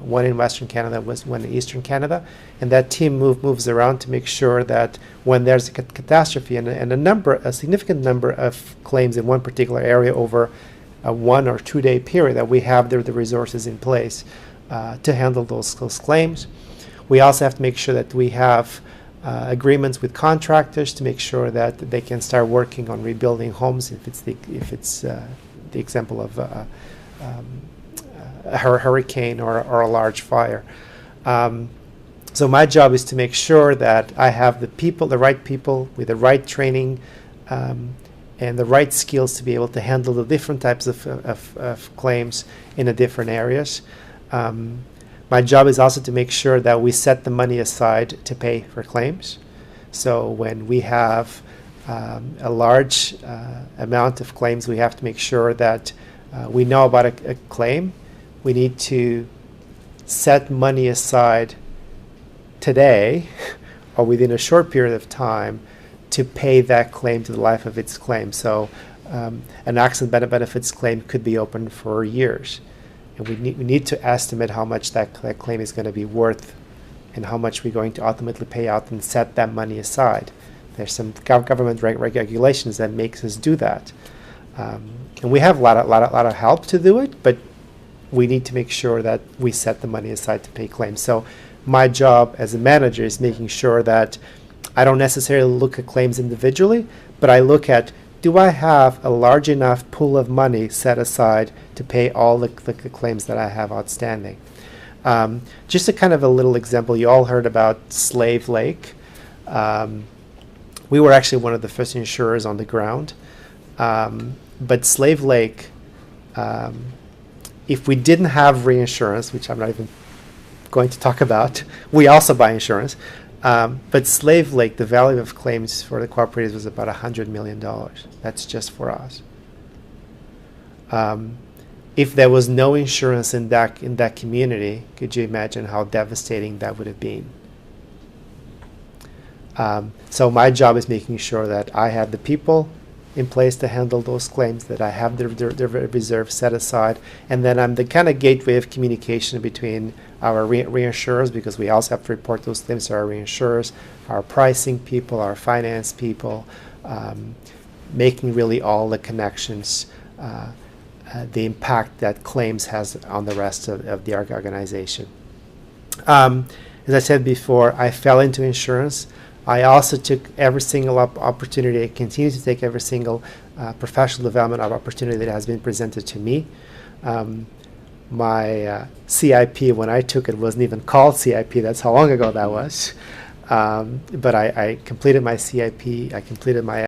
one in Western Canada, one in Eastern Canada, and that team moves around to make sure that when there's a catastrophe and a significant number of claims in one particular area over a 1 or 2 day period, that we have the resources in place to handle those claims. We also have to make sure that we have agreements with contractors to make sure that they can start working on rebuilding homes if it's the example of a hurricane or a large fire. So my job is to make sure that I have the right people with the right training and the right skills to be able to handle the different types of claims in the different areas. My job is also to make sure that we set the money aside to pay for claims. So when we have a large amount of claims, we have to make sure that we know about a claim. We need to set money aside today or within a short period of time to pay that claim to the life of its claim. So an accident benefits claim could be open for years. And we need to estimate how much that claim is going to be worth and how much we're going to ultimately pay out and set that money aside. There's some government regulations that makes us do that. And we have a lot of help to do it, but we need to make sure that we set the money aside to pay claims. So my job as a manager is making sure that I don't necessarily look at claims individually, but I look at, do I have a large enough pool of money set aside to pay all the claims that I have outstanding? Just a kind of a little example, you all heard about Slave Lake. We were actually one of the first insurers on the ground. But Slave Lake, if we didn't have reinsurance, which I'm not even going to talk about, we also buy insurance. But Slave Lake, the value of claims for the cooperatives was about $100 million. That's just for us. If there was no insurance in that community, could you imagine how devastating that would have been? So my job is making sure that I have the people in place to handle those claims, that I have the reserve set aside, and then I'm the kind of gateway of communication between our reinsurers, because we also have to report those claims to our reinsurers, our pricing people, our finance people, making really all the connections, the impact that claims has on the rest of the organization. As I said before, I fell into insurance. I also took every single opportunity, I continue to take every single professional development opportunity that has been presented to me. My CIP, when I took it, wasn't even called CIP. That's how long ago that was. But I completed my CIP, I completed my